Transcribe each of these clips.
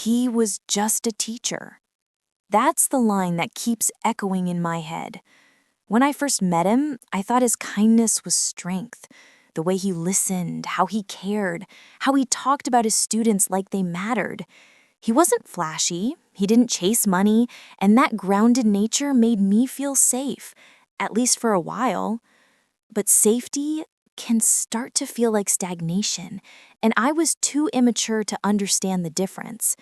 He was just a teacher. That's the line that keeps echoing in my head. When I first met him, I thought his kindness was strength. The way he listened, how he cared, how he talked about his students like they mattered. He wasn't flashy, he didn't chase money, and that grounded nature made me feel safe, at least for a while. But safety can start to feel like stagnation, and I was too immature to understand the difference.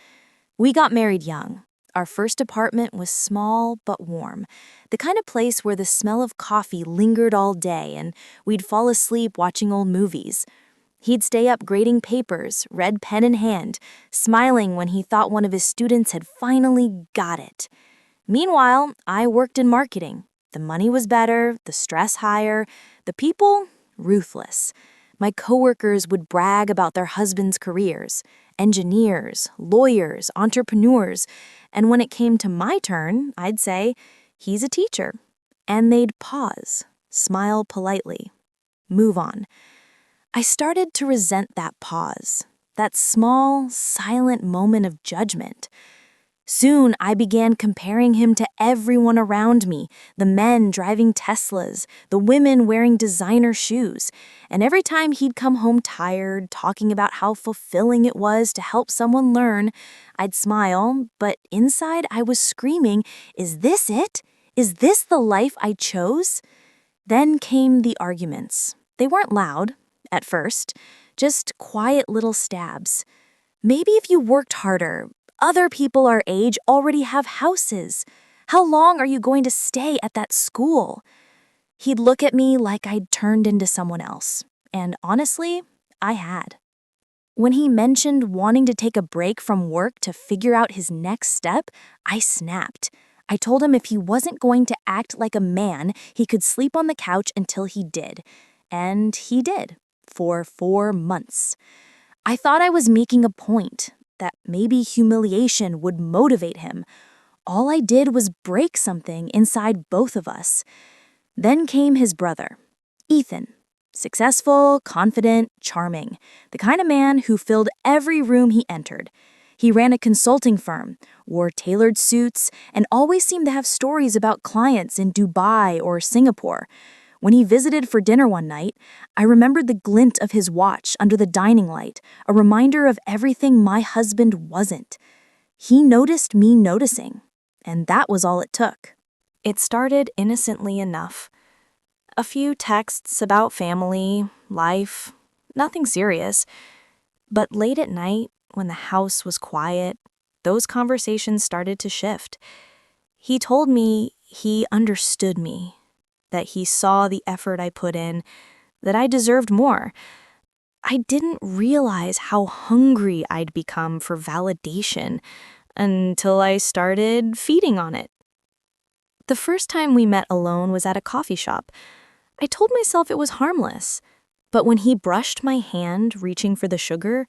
We got married young. Our first apartment was small but warm, the kind of place where the smell of coffee lingered all day and we'd fall asleep watching old movies. He'd stay up grading papers, red pen in hand, smiling when he thought one of his students had finally got it. Meanwhile, I worked in marketing. The money was better, the stress higher, the people ruthless. My coworkers would brag about their husbands' careers, engineers, lawyers, entrepreneurs, and when it came to my turn, I'd say, he's a teacher. And they'd pause, smile politely, move on. I started to resent that pause, that small, silent moment of judgment. Soon, I began comparing him to everyone around me, the men driving Teslas, the women wearing designer shoes. And every time he'd come home tired, talking about how fulfilling it was to help someone learn, I'd smile, but inside I was screaming, "Is this it? Is this the life I chose?" Then came the arguments. They weren't loud, at first, just quiet little stabs. Maybe if you worked harder, other people our age already have houses. How long are you going to stay at that school? He'd look at me like I'd turned into someone else. And honestly, I had. When he mentioned wanting to take a break from work to figure out his next step, I snapped. I told him if he wasn't going to act like a man, he could sleep on the couch until he did. And he did, for 4 months. I thought I was making a point, that maybe humiliation would motivate him. All I did was break something inside both of us. Then came his brother, Ethan. Successful, confident, charming. The kind of man who filled every room he entered. He ran a consulting firm, wore tailored suits, and always seemed to have stories about clients in Dubai or Singapore. When he visited for dinner one night, I remembered the glint of his watch under the dining light, a reminder of everything my husband wasn't. He noticed me noticing, and that was all it took. It started innocently enough. A few texts about family, life, nothing serious. But late at night, when the house was quiet, those conversations started to shift. He told me he understood me, that he saw the effort I put in, that I deserved more. I didn't realize how hungry I'd become for validation until I started feeding on it. The first time we met alone was at a coffee shop. I told myself it was harmless, but when he brushed my hand reaching for the sugar,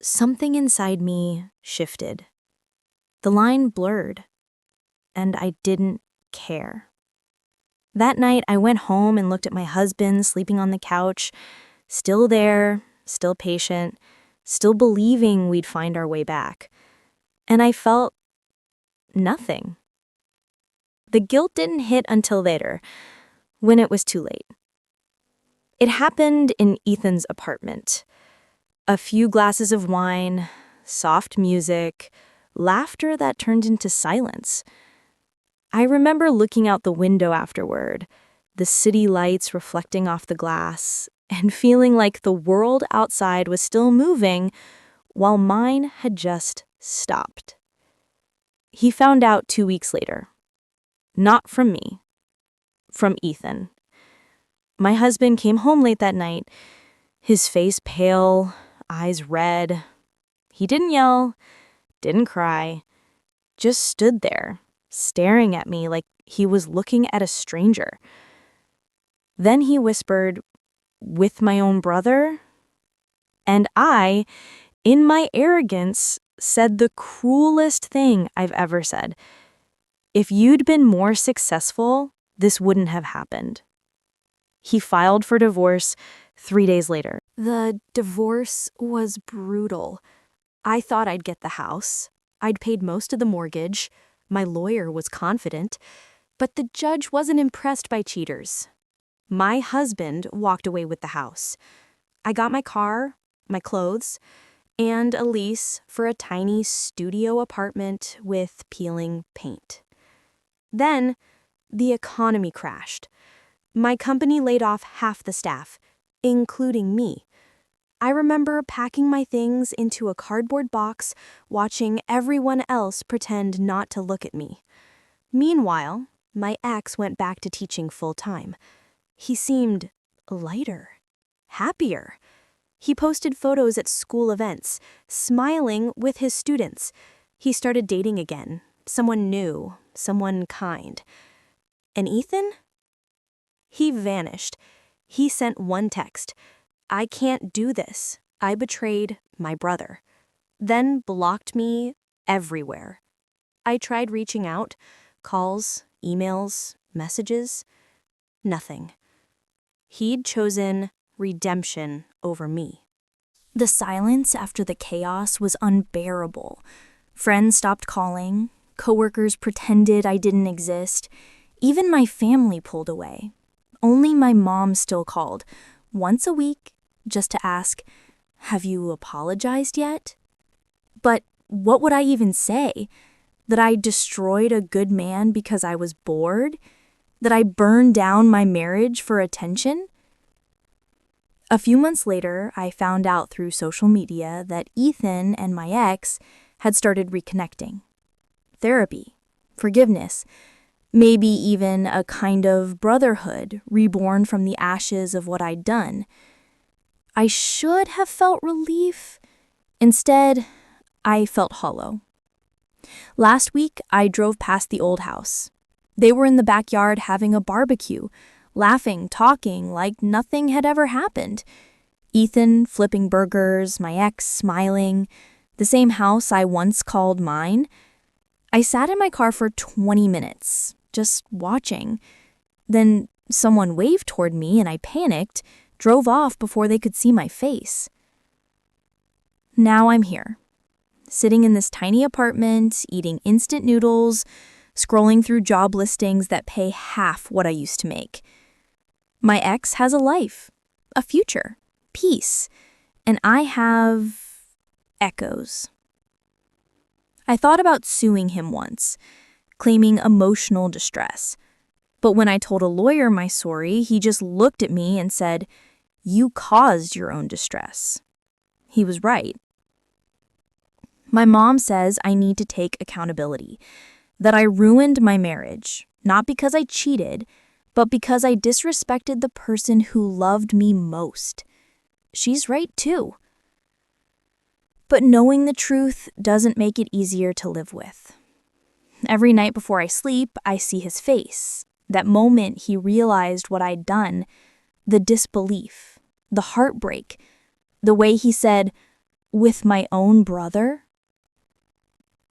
something inside me shifted. The line blurred, and I didn't care. That night, I went home and looked at my husband sleeping on the couch, still there, still patient, still believing we'd find our way back. And I felt nothing. The guilt didn't hit until later, when it was too late. It happened in Ethan's apartment. A few glasses of wine, soft music, laughter that turned into silence. I remember looking out the window afterward, the city lights reflecting off the glass, and feeling like the world outside was still moving while mine had just stopped. He found out 2 weeks later. Not from me, from Ethan. My husband came home late that night, his face pale, eyes red. He didn't yell, didn't cry, just stood there, staring at me like he was looking at a stranger. Then he whispered, "With my own brother?" And I, in my arrogance, said the cruelest thing I've ever said. If you'd been more successful, this wouldn't have happened. He filed for divorce 3 days later. The divorce was brutal. I thought I'd get the house. I'd paid most of the mortgage. My lawyer was confident. But the judge wasn't impressed by cheaters. My husband walked away with the house. I got my car, my clothes, and a lease for a tiny studio apartment with peeling paint. Then, the economy crashed. My company laid off half the staff, including me. I remember packing my things into a cardboard box, watching everyone else pretend not to look at me. Meanwhile, my ex went back to teaching full-time. He seemed lighter, happier. He posted photos at school events, smiling with his students. He started dating again, someone new, someone kind. And Ethan? He vanished. He sent one text. I can't do this. I betrayed my brother. Then blocked me everywhere. I tried reaching out, calls, emails, messages. Nothing. He'd chosen redemption over me. The silence after the chaos was unbearable. Friends stopped calling. Coworkers pretended I didn't exist. Even my family pulled away. Only my mom still called, once a week, just to ask, "Have you apologized yet?" But what would I even say? That I destroyed a good man because I was bored? That I burned down my marriage for attention? A few months later, I found out through social media that Ethan and my ex had started reconnecting. Therapy, forgiveness, maybe even a kind of brotherhood reborn from the ashes of what I'd done. I should have felt relief. Instead, I felt hollow. Last week, I drove past the old house. They were in the backyard having a barbecue, laughing, talking like nothing had ever happened. Ethan flipping burgers, my ex smiling, the same house I once called mine. I sat in my car for 20 minutes, just watching. Then someone waved toward me and I panicked, drove off before they could see my face. Now I'm here, sitting in this tiny apartment, eating instant noodles, scrolling through job listings that pay half what I used to make. My ex has a life, a future, peace, and I have echoes. I thought about suing him once, claiming emotional distress. But when I told a lawyer my story, he just looked at me and said, "You caused your own distress." He was right. My mom says I need to take accountability, that I ruined my marriage, not because I cheated, but because I disrespected the person who loved me most. She's right too. But knowing the truth doesn't make it easier to live with. Every night before I sleep, I see his face. That moment he realized what I'd done, the disbelief, the heartbreak, the way he said, "With my own brother?"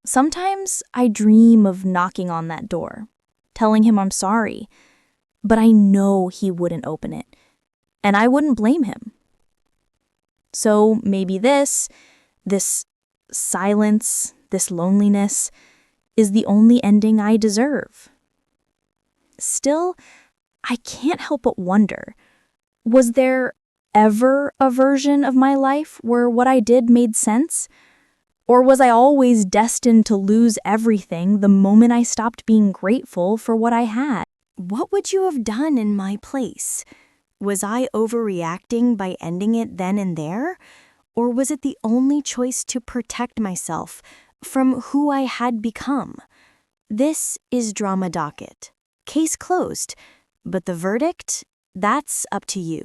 Sometimes I dream of knocking on that door, telling him I'm sorry, but I know he wouldn't open it, and I wouldn't blame him. So maybe this silence, this loneliness, is the only ending I deserve. Still, I can't help but wonder, was there ever a version of my life where what I did made sense? Or was I always destined to lose everything the moment I stopped being grateful for what I had? What would you have done in my place? Was I overreacting by ending it then and there? Or was it the only choice to protect myself from who I had become? This is Drama Docket. Case closed. But the verdict? That's up to you.